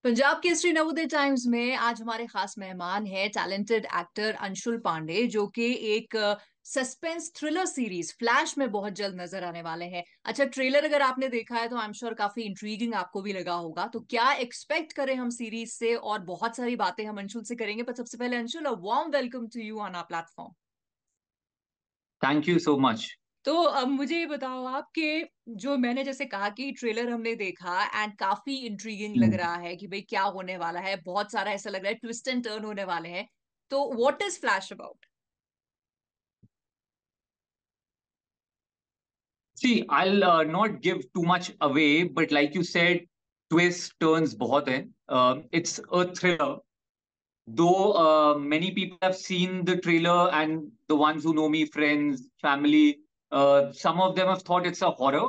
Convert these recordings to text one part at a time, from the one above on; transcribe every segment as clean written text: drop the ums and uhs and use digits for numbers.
Punjab Kesari Navodaya times में आज हमारे खास मेहमान है टैलेंटेड एक्टर अंशुल पांडे, जो कि एक सस्पेंस थ्रिलर सीरीज फ्लैश में बहुत जल्द नजर आने वाले हैं। अच्छा, ट्रेलर अगर आपने देखा है तो आई एम श्योर काफी इंट्रीगिंग आपको भी लगा होगा। तो क्या एक्सपेक्ट करें हम सीरीज से, और बहुत सारी बातें हम अंशुल से करेंगे। पर सबसे पहले Anshul, a warm welcome to you on our platform. Thank you so much. तो अब मुझे ये बताओ आप कि जो मैंने जैसे कहा कि ट्रेलर हमने देखा एंड काफी इंट्रीगिंग लग रहा है कि भाई क्या होने वाला है, बहुत सारा ऐसा लग रहा है ट्विस्ट एंड टर्न होने वाले हैं। तो what is flash about? See, I'll not give too much away, but like you said, twists, turns बहुत हैं. It's a thriller. Though many people have seen the trailer, and the ones who know me, friends, family, some of them have thought it's a horror,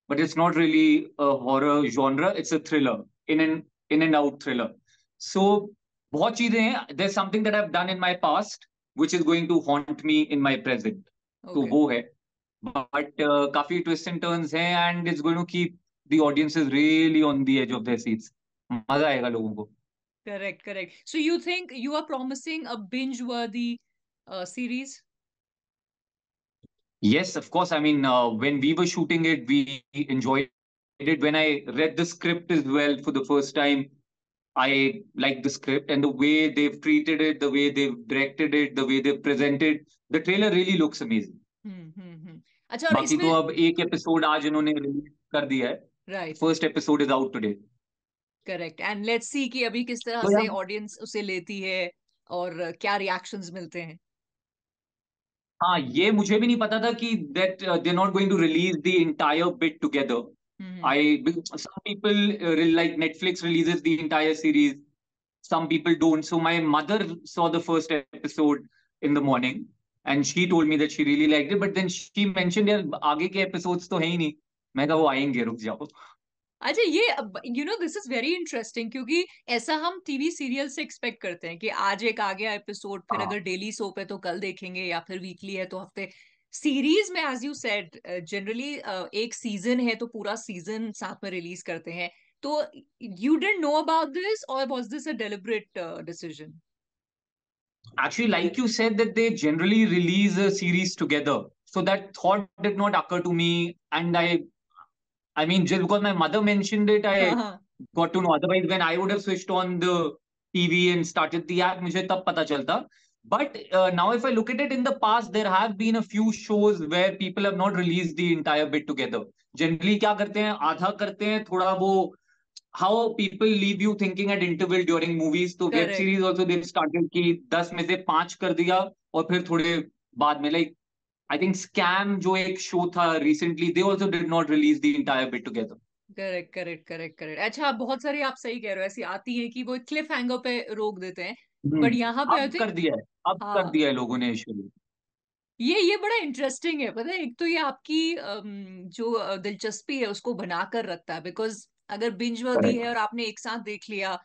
but it's not really a horror genre. It's a thriller, in and out thriller. So बहुत चीजें हैं. There's something that I've done in my past, which is going to haunt me in my present. तो okay. वो है. But काफी twists and turns हैं, and it's going to keep the audiences really on the edge of their seats. मजा आएगा लोगों को. Correct, correct. So you think you are promising a binge worthy series? Yes, of course. I mean, when we were shooting it, we enjoyed it. When I read the script as well for the first time, I liked the script and the way they've treated it, the way they've directed it, the way they've presented. The trailer really looks amazing. अच्छा, और बाकी तो इसमें अब एक episode आज इन्होंने release कर दिया है. Right, first episode is out today. Correct. And let's see कि अभी किस तरह तो से यार, ऑडियंस उसे लेती है और क्या रिएक्शंस मिलते हैं। हाँ, ये मुझे भी नहीं पता था कि that they're not going to release the entire bit together. Hmm. Some people like Netflix releases the entire series. Some people don't. So my mother saw the first episode in the morning, and she told me that she really liked it. But then she mentioned यार आगे के episodes तो है ही नहीं. मैं कहा वो आएंगे, रुक जाओ. अच्छा, ये दिस इज वेरी इंटरेस्टिंग, क्योंकि ऐसा हम टीवी सीरियल से एक्सपेक्ट करते हैं कि आज एक आ गया एपिसोड, फिर हाँ. अगर डेली सोप है तो कल देखेंगे, या फिर वीकली है तो हफ्ते। सीरीज में एज यू सेड जनरली एक सीजन है तो पूरा सीजन साथ में रिलीज करते हैं। तो you didn't know about this, और was this a deliberate decision? Actually, like you said, that they generally release a series together. So that thought did not occur to me, and I mean, just because my mother mentioned it, हाँ, I हाँ। got to know. Otherwise, when I would have switched on the TV and started the app, मुझे तब पता चलता. But now, if I look at it in the past, there have been a few shows where people have not released the entire bit together. Generally, क्या करते हैं? आधा करते हैं, थोड़ा वो how people leave you thinking at interval during movies. तो web correct. series also they've started कि 10 में से 5 कर दिया और फिर थोड़े बाद में like I think Scam जो एक शो था recently, they also did not release the entire bit together. Correct, correct, correct, correct. अच्छा, बहुत सारी आप सही कह रहे हो, ऐसी आती हैं कि वो क्लिफ हैंगर पे रोक देते हैं। बट यहाँ पे आई अब कर थिंक, दिया है. अब कर हाँ, दिया है लोगों ने शुरू. ये बड़ा इंटरेस्टिंग है। पता है, एक तो ये आपकी जो दिलचस्पी है उसको बना कर रखता है, बिकॉज अगर बिंज वर्दी है करेक्ट. और आपने एक साथ देख लिया,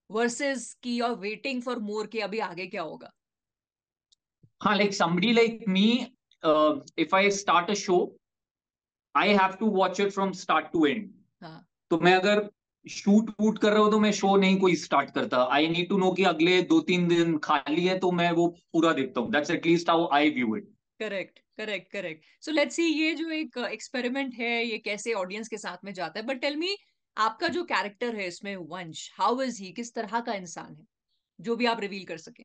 वर्सेस की और वेटिंग फॉर मोर के अभी आगे क्या होगा। हाँ, like somebody like me, if I start a show, I have to watch it from start to end. हाँ, तो मैं अगर शूट वूट कर रहा हूँ तो मैं शो नहीं कोई स्टार्ट करता. आई नीड टू नो कि अगले 2-3 दिन खाली है तो मैं वो पूरा देखता हूँ. That's at least how eye view it. Correct, correct, correct. So let's see ये जो एक एक्सपेरिमेंट है ये कैसे ऑडियंस के साथ में जाता है। बट टेल मी, आपका जो कैरेक्टर है इसमें, वंश, हाउ इज ही, किस तरह का इंसान है, जो भी आप रिवील कर सके।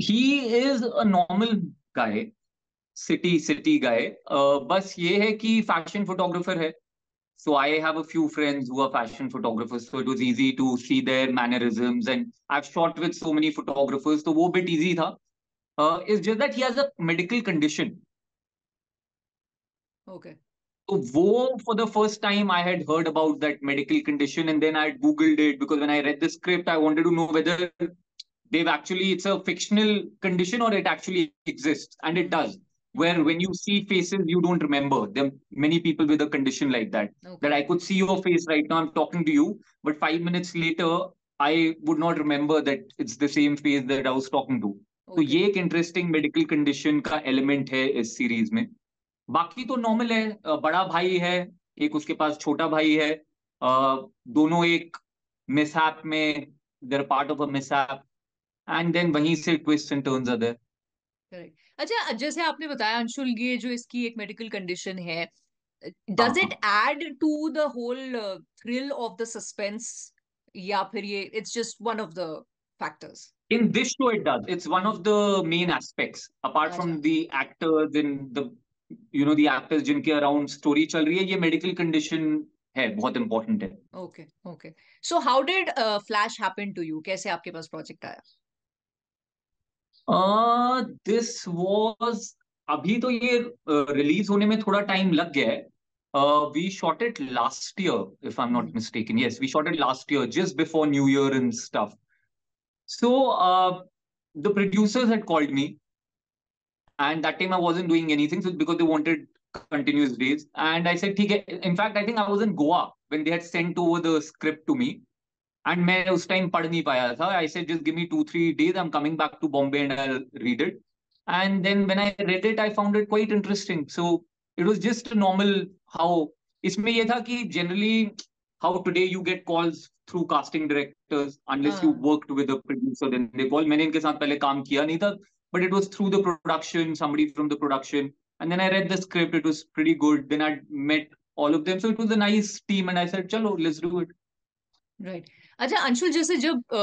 He is a normal guy. City guy. बस ये है कि फैशन फोटोग्राफर है. So I have a few friends who are fashion photographers, so it was easy to see their mannerisms, and I've shot with so many photographers, तो वो bit easy था. It's just that he has a medical condition. Okay. So वो for the first time I had heard about that medical condition, and then I had Googled it because when I read the script, I wanted to know whether they've actually it's a fictional condition or it actually exists, and it does. Where when you see faces, you don't remember. There are many people with a condition like that. That okay, I could see your face right now, I'm talking to you, but 5 minutes later, I would not remember that it's the same face that I was talking to. तो okay. ये एक interesting medical condition का element है इस series में. बाकी तो normal है. बड़ा भाई है, एक उसके पास छोटा भाई है. दोनों एक मिसहैप में, their part of a mishap, and then वहीं से twist and turns are there. Correct. अच्छा, जैसे आपने बताया अंशुल, ये जो इसकी एक मेडिकल कंडीशन है, डज इट हाँ, add to the whole thrill of the suspense, या फिर ये it's just one of the factors? in this show it does. It's one of the main aspects apart अच्छा। from the actors and the, you know, the actors जिनके around story चल रही है, ये medical condition है, बहुत important है। Okay okay. So how did flash happen to you? कैसे आपके पास प्रोजेक्ट आया? दिस वाज, अभी तो ये रिलीज होने में थोड़ा टाइम लग गया है। We shot it last year if I am not hmm. Mistaken, yes we shot it last year just before new year and stuff. So the producers had called me, and that time I wasn't doing anything, so because they wanted continuous days, and I said ठीक है। In fact, I think I was in Goa when they had sent over the script to me, and मैं उस time पढ़ नहीं पाया था। I said just give me 2-3 days, I'm coming back to Bombay and I'll read it. And then when I read it, I found it quite interesting. So it was just a normal how, इसमें ये था कि generally how today you get calls through casting directors unless you हाँ। worked with a producer, then they call। मैंने इनके साथ पहले काम किया नहीं था, but it was through the production, somebody from the production, and then I read the script, it was pretty good, then I met all of them, so it was a nice team, and I said chalo let's do it। Right. अच्छा अंशुल, जैसे जब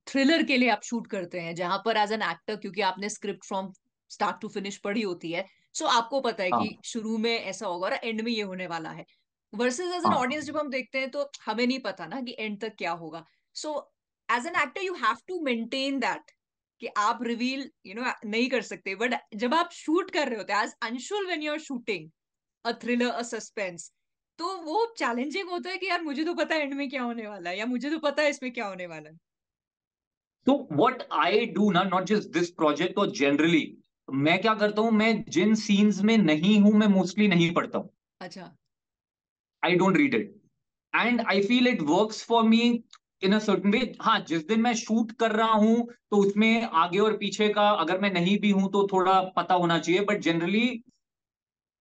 thriller के लिए आप shoot करते हैं, जहां पर एज एन एक्टर, क्योंकि आपने script from start to finish पढ़ी होती है, सो आपको पता है कि हाँ शुरू में ऐसा होगा और एंड में ये होने वाला है, वर्सेस एज एन हाँ ऑडियंस जब हम देखते हैं तो हमें नहीं पता ना कि एंड तक क्या होगा। So as an actor you have to maintain that, कि आप रिवील नहीं कर सकते, बट जब आप शूट कर रहे होते हैं as Anshul, when you are shooting a thriller, a suspense, तो वो चैलेंजिंग होता है कि यार मुझे तो पता है एंड में क्या होने वाला है, या मुझे तो पता है इसमें क्या होने वाला है। तो व्हाट आई डू ना, नॉट जस्ट दिस प्रोजेक्ट और जनरली, मैं क्या करता हूँ, मैं जिन सीन्स में नहीं हूं मैं मोस्टली नहीं पढ़ता हूँ। अच्छा। I don't read it, and I feel it works for me in a certain way. हाँ, जिस दिन मैं शूट कर रहा हूं तो उसमें आगे और पीछे का अगर मैं नहीं भी हूं तो थोड़ा पता होना चाहिए, बट जनरली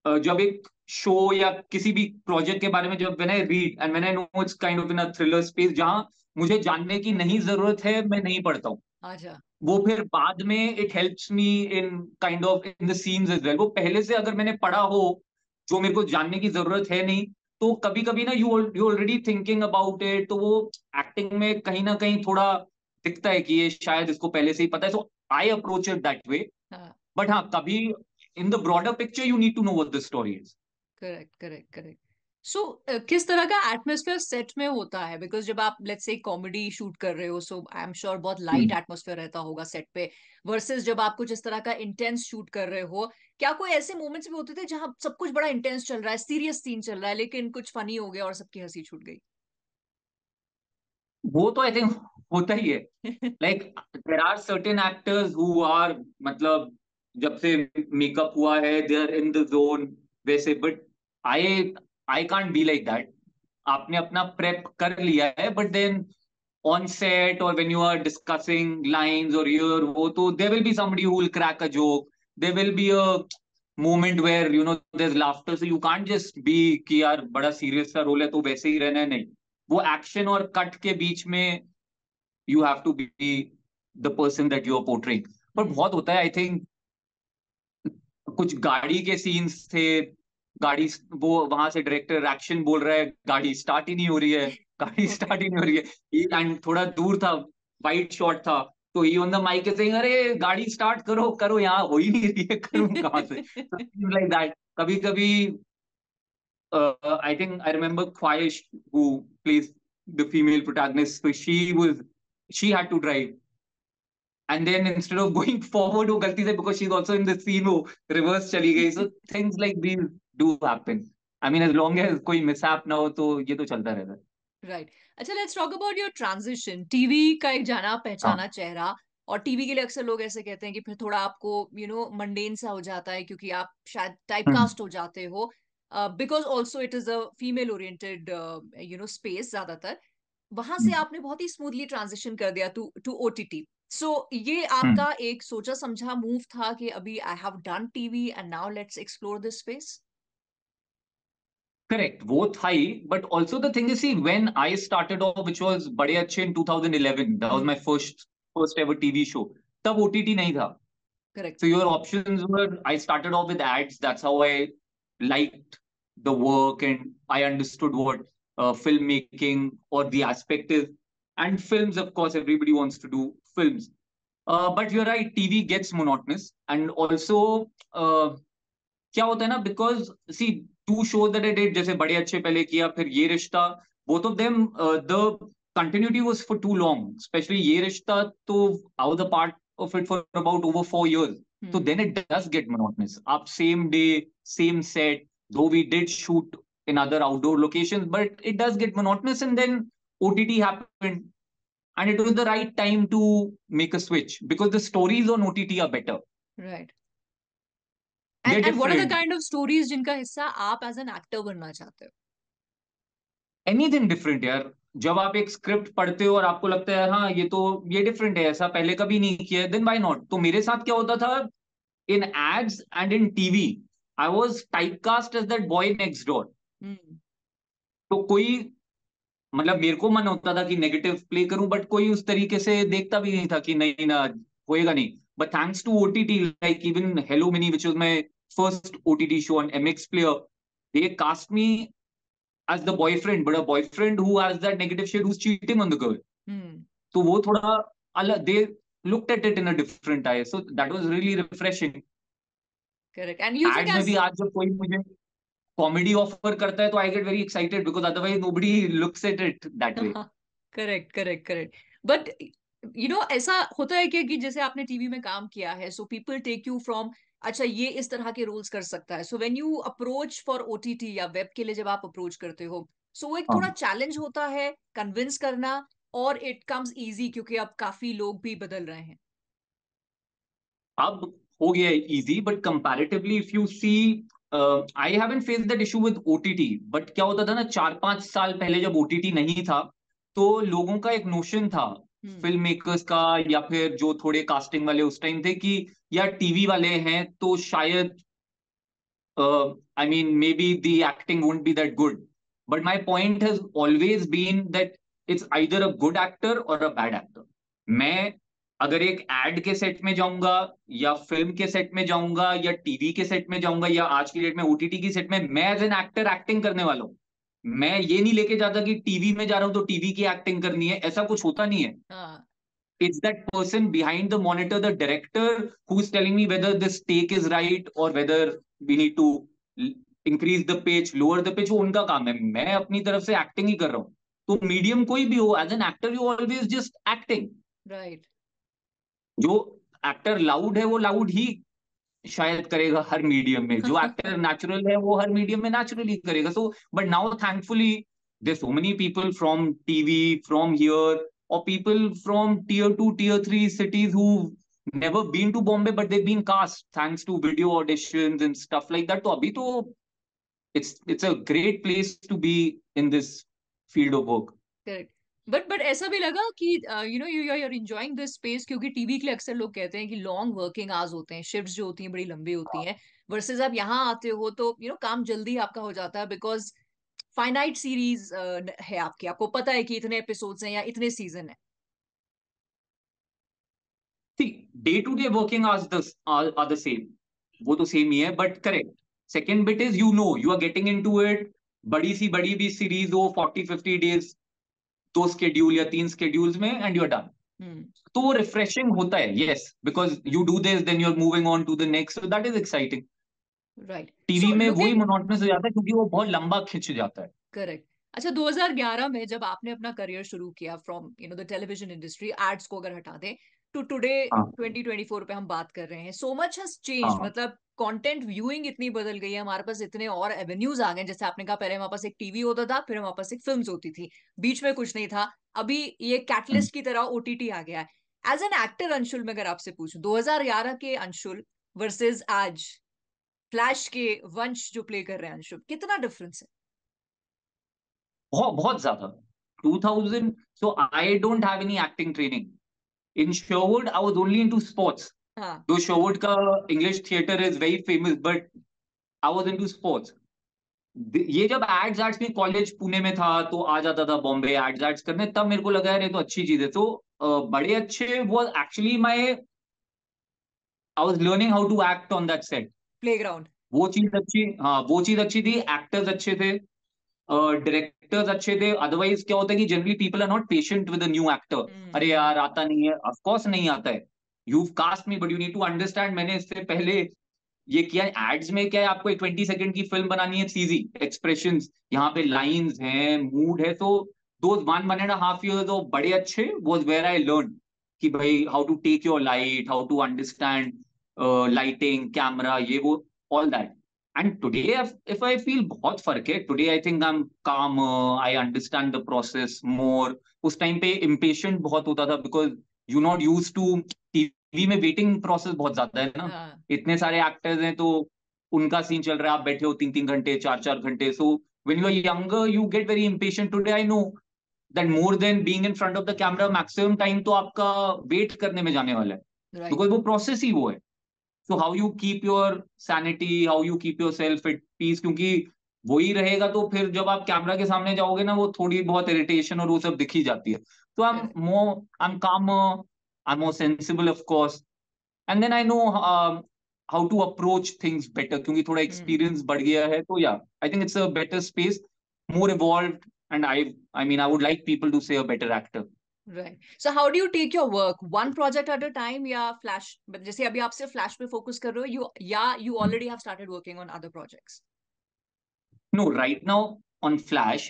जब एक शो या किसी भी प्रोजेक्ट के बारे में जब when I read and when I know it's kind of in a thriller space जहां मुझे जानने की नहीं जरूरत है, मैं नहीं पढ़ता हूँ। अच्छा। वो फिर बाद में it helps me in kind of in the scenes as well. वो पहले से अगर मैंने पढ़ा हो जो मेरे को जानने की जरूरत है नहीं, तो कभी कभी ना you already thinking about it, तो वो एक्टिंग में कहीं ना कहीं थोड़ा दिखता है कि ये शायद इसको पहले से ही पता है, so I approach it that way. हाँ। बट हाँ, कभी in the broader picture you need to know what the story is. Correct correct correct. So किस तरह का एटमोसफेयर सेट में होता है? बिकॉज जब आप लेट्स से कॉमेडी शूट कर रहे हो, सो आई एम श्योर बहुत लाइट एटमोसफेयर रहता होगा सेट पे, वर्सेस जब आप कुछ इस तरह का इंटेंस शूट कर रहे हो। क्या कोई ऐसे मोमेंट्स भी होते थे जहां सब कुछ बड़ा इंटेंस चल रहा है, सीरियस सीन चल रहा है, लेकिन कुछ फनी हो गया और सबकी हंसी छूट गई? वो तो आई थिंक होता ही है। Like there are certain actors who are, मतलब जब से मेकअप हुआ है they are in the zone वैसे, but I I can't be like that. आपने अपना प्रेप कर लिया है, बट देन ऑन सेट और when you are discussing lines और ईयर, वो तो there will be somebody who will crack a joke, there will be a moment where you know there is laughter, so you can't just be कि यार बड़ा serious सा role है तो वैसे ही रहना है, नहीं। वो एक्शन और कट के बीच में you have to be the person that you are portraying। पर हम्म। बहुत होता है आई थिंक, कुछ गाड़ी के सीन्स थे, गाड़ी, वो वहां से डायरेक्टर एक्शन बोल रहा है, गाड़ी स्टार्ट ही नहीं हो रही है, गाड़ी ओके। स्टार्ट ही नहीं हो रही है, एंड थोड़ा दूर था, वाइड शॉट था, तो he on the mic is saying अरे गाड़ी स्टार्ट करो करो, यहाँ हो ही नहीं रही है, करूँ कहाँ से, लाइक दैट। कभी कभी I think I remember Khwahish, who plays the female protagonist. So she had to drive, and then instead of going forward, वो गलती से, because she's also in the scene, वो reverse चली गई. So things like these do happen. I mean, as long as कोई mishap ना हो, तो ये तो चलता रहता है। राइट। अच्छा, let's talk about your transition, TV का एक जाना हाँ। पहचाना चेहरा, और टीवी के लिए अक्सर लोग ऐसे कहते हैं कि फिर थोड़ा आपको मंडेन सा हो जाता है, क्योंकि आप शायद हम्म टाइपकास्ट हो जाते हो, because also it is a female oriented space ज्यादातर। वहां से हम्म आपने बहुत ही स्मूथली ट्रांजिशन कर दिया टू टू ओटीटी। सो ये हम्म। आपका एक सोचा समझा मूव था कि अभी I have done TV and now let's explore this space? Correct, both high, but also the thing is, see, when I started off, which was Bade Achhe in 2011, that was my first ever TV show. तब OTT नहीं था. Correct. So your options were, I started off with ads. That's how I liked the work and I understood what filmmaking or the aspect is. And films, of course, everybody wants to do films. But you're right, TV gets monotonous. And also, क्या होता है ना, because see two shows that I did, जैसे बड़े अच्छे पहले किया, फिर ये रिश्ता, both of them the continuity was for too long, specially ये रिश्ता, तो I was a part of it for about over 4 years. So then it does get monotonous. Up same day, same set, though we did shoot in other outdoor locations, but it does get monotonous. And then OTT happened, and it was the right time to make a switch because the stories on OTT are better. Right. They're and what are the different. Kind of stories जिनका हिस्सा आप as an actor बनना चाहते हो? Anything different यार. जब आप एक स्क्रिप्ट पढ़ते हो और आपको लगता है हाँ ये डिफरेंट है, ऐसा पहले कभी नहीं किया, देन व्हाई नॉट. तो मेरे साथ क्या होता था, in ads and in TV, I was typecast as that boy next door. तो कोई, मतलब मेरे को मन होता था कि नेगेटिव प्ले करूं, बट कोई उस तरीके से देखता भी नहीं था कि नहीं ना, होएगा नहीं. But thanks to OTT, like even Hello Mini, which was my first OTT show on MX Player, they cast me as the boyfriend, but a boyfriend who has that negative shade, who's cheating on the girl. तो वो थोड़ा अलग, they looked at it in a different eye, so that was really refreshing. Correct. And you think Ads में as भी आज जब कोई मुझे कॉमेडी ऑफर करता है, तो I get very excited because otherwise nobody looks at it that way. Correct correct correct. But you know ऐसा होता है कि जैसे आपने टीवी में काम किया है, so people take you from, अच्छा ये इस तरह के रोल्स कर सकता है, so when you approach for OTT या वेब के लिए जब आप अप्रोच करते हो, सो वो एक थोड़ा हाँ. चैलेंज होता है कन्विंस करना, और इट कम्स इजी क्योंकि अब काफी लोग भी बदल रहे हैं? अब हो गया है easy, but comparatively if you see, I haven't faced that issue with OTT. But क्या होता था ना, 4-5 साल पहले जब OTT नहीं था, तो लोगों का एक नोशन था, फिल्म मेकर्स का या फिर जो थोड़े कास्टिंग वाले उस टाइम थे, कि यार टीवी वाले हैं तो शायद, I mean, maybe the acting won't be that good. But my point has always been that it's either a good actor or a bad actor. मैं अगर एक एड के सेट में जाऊंगा, या फिल्म के सेट में जाऊंगा, या टीवी के सेट में जाऊंगा, या आज की डेट में ओटीटी की सेट में, मैं एज एन एक्टर एक्टिंग करने वाला हूं. मैं ये नहीं लेके जाता कि टीवी में जा रहा हूं तो टीवी की एक्टिंग करनी है, ऐसा कुछ होता नहीं है. It's that person behind the monitor, the director, who's telling me whether this take is right or whether we need to increase the pitch, lower the pitch. वो उनका काम है. मैं अपनी तरफ से एक्टिंग ही कर रहा हूँ. तो मीडियम कोई भी हो, as an actor you always just acting. Right. जो एक्टर लाउड है वो लाउड ही शायद करेगा हर मीडियम में, जो एक्टर नेचुरल है वो हर मीडियम में नेचुरली करेगा. So but now thankfully there so many people from TV, from here, or people from tier 2, tier 3 cities who've never been to Bombay, but they've been cast thanks to video auditions and stuff like that. So abhi to it's a great place to be in this field of work. Correct. But ऐसा भी लगा कि you know you are enjoying this space, क्योंकि TV के लिए अक्सर लोग कहते हैं कि लॉन्ग वर्किंग आवर्स होते हैं, शिफ्ट्स जो होती हैं बड़ी लंबी होती हैं, वर्सेस आप यहाँ आते हो तो यू नो काम जल्दी आपका हो जाता है, बिकॉज फाइनाइट सीरीज है आपकी, आपको पता है कि इतने एपिसोड्स हैं या इतने सीजन है. See, day to day working hours are the same. वो तो सेम ही है, but correct. Second bit is, you are getting into it. बड़ी सी बड़ी भी सीरीज हो, 40-50 days, 2 schedule या 3 schedules में, एंड यू आर डन. तो वो रिफ्रेशिंग होता है, yes, because you do this then you are moving on to the next, so that is exciting. Right. TV so में वही लुकिंग, मोनोटोनस हो जाता है क्योंकि वो बहुत लंबा खिंच जाता है. करेक्ट. अच्छा 2011 में जब आपने अपना करियर शुरू किया from you know the television industry, ads को अगर हटा दें, टू टुडे हाँ. 2024 पे हम बात कर रहे हैं, सो मच हैज चेंज्ड. हाँ. मतलब कंटेंट व्यूइंग इतनी बदल गई है, हमारे पास इतने और एवेन्यूज आ गए. जैसे आपने कहा पहले हमारे पास एक टीवी होता था, फिर हमारे पास एक फिल्म्स होती थी, बीच में कुछ नहीं था. अभी ये कैटलिस्ट की तरह ओटीटी आ गया है. एज एन एक्टर अंशुल, में अगर आपसे पूछूं 2011 के अंशुल वर्सेस आज फ्लैश के वंश जो प्ले कर रहे हैं अंशुल, कितना डिफरेंस है? बहुत बहुत ज्यादा. 2000, so I don't have any acting training. In Sherwood, I was only into sports. हाँ. Though Sherwood ka English theater is very famous, but I was into sports. ये जब एड्स में कॉलेज पुणे में था तो आ जाता था बॉम्बे एड्स करने, तब मेरे को लगा यार ये तो अच्छी चीज है। तो बड़े अच्छे वो actually my I was learning how to act on that set. Playground. वो चीज अच्छी, हाँ वो चीज अच्छी थी, एक्टर्स अच्छे थे, डायरेक्टर्स अच्छे थे। अदरवाइज क्या होता है कि generally people are not patient with a new actor. अरे हम्म। यार आता नहीं है, ऑफ कोर्स नहीं आता है, you cast me but you need to understand. मैंने इससे पहले ये किया एड्स में, क्या है आपको एक 20 सेकंड की फिल्म बनानी है, सीजी एक्सप्रेशंस, यहाँ पे लाइंस हैं, मूड है। तो दोज 1.5 years ऑफ बड़े अच्छे वाज वेयर आई लर्न कि भाई how to take your light, how to understand lighting, camera, ये वो, all that. And today if I feel बहुत फर्क है। Today I think I am calm, I understand the process more. उस time पे impatient बहुत होता था because you not use to, TV में वेटिंग प्रोसेस बहुत ज्यादा है ना, हाँ। इतने सारे एक्टर्स हैं तो उनका सीन चल रहा है, आप बैठे हो 3-3 घंटे, 4-4 घंटे। So when you are younger you get very impatient. Today I know that more than being in front of the camera, maximum time तो आपका वेट करने में जाने वाला है, राइट। बिकॉज वो प्रोसेस ही वो है। So how you keep your sanity, how you keep your self at peace, क्योंकि वही रहेगा तो फिर जब आप कैमरा के सामने जाओगे ना, वो थोड़ी बहुत इरिटेशन और वो सब दिख ही जाती है। तो correct. I am calm, I am more sensible of course, and then I know how to approach things better, क्योंकि थोड़ा हम्म। एक्सपीरियंस बढ़ गया है। तो yeah I think it's a better space, more evolved, and I mean I would like people to say a better actor. Right. So how do you take your work, one project at a time या flash, जैसे अभी आप सिर्फ flash पे focus कर रहे हो, you या you already have started working on other projects? No, right now on Flash,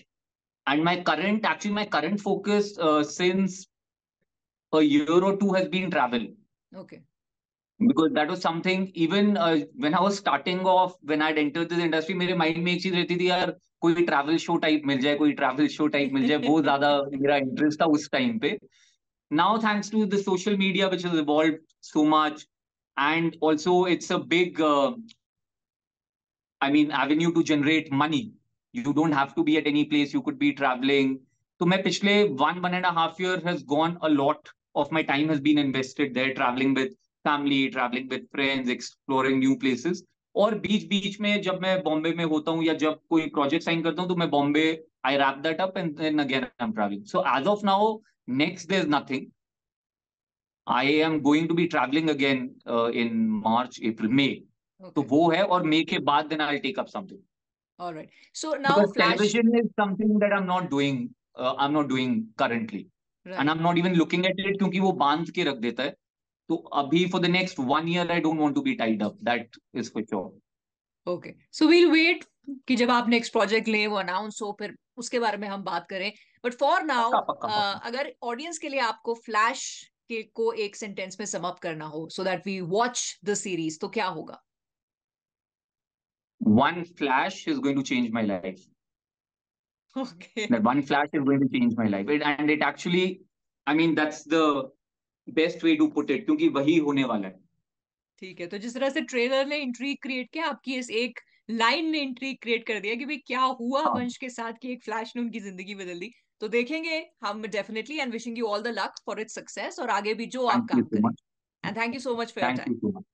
and my current focus since a year or two has been travel, okay. because that was something even when I was starting off, when I'd entered this industry, मेरे mind में एक चीज रहती थी यार, कोई travel show type मिल जाए, कोई ट्रैवल शो टाइप मिल जाए, वो ज्यादा मेरा इंटरेस्ट था उस टाइम पे। Now thanks to the social media which has evolved so much, and also it's a big I mean avenue to generate money. You don't have to be at any place, you could be traveling. तो मैं पिछले 1.5 year has gone a lot of my time has been invested there, traveling with family, traveling with friends, exploring new places. और बीच बीच में जब मैं बॉम्बे में होता हूँ या जब कोई प्रोजेक्ट साइन करता हूँ तो मैं Bombay, I wrap that up and then again I am travelling. So as of now next there is nothing. I am going to be travelling again in March April May. तो okay. वो है, और मई के बाद then I take up something, alright. So now because flash. television is something that I'm not doing currently, and right. I'm not even looking at it क्योंकि वो बांध के रख देता है। तो अभी for the next 1 year I don't want to be tied up, that is for sure। Okay, so we'll wait कि जब आप नेक्स्ट प्रोजेक्ट लें, वो अनाउंस हो, फिर उसके बारे में हम बात करें। बट फॉर नाउ, पक्का पक्का पक्का। अगर ऑडियंस के लिए आपको फ्लैश के को एक सेंटेंस में सम अप करना हो so that we watch the series, तो क्या होगा? One flash is going to change my life, okay. that one flash is going to change my life and it actually, I mean that's the best way to put it, क्योंकि वही होने वाला है। ठीक है, तो जिस तरह से ट्रेलर ने इंट्रीग क्रिएट किया, आपकी इस एक लाइन ने इंट्रीग क्रिएट कर दिया कि भाई क्या हुआ हाँ, वंश के साथ कि एक फ्लैश ने उनकी जिंदगी बदल दी। तो देखेंगे हम definitely, and wishing you all the luck for its success और आगे भी जो आप थैंक यू काम सो करें। Much. And thank you so much for your thank you time. So much.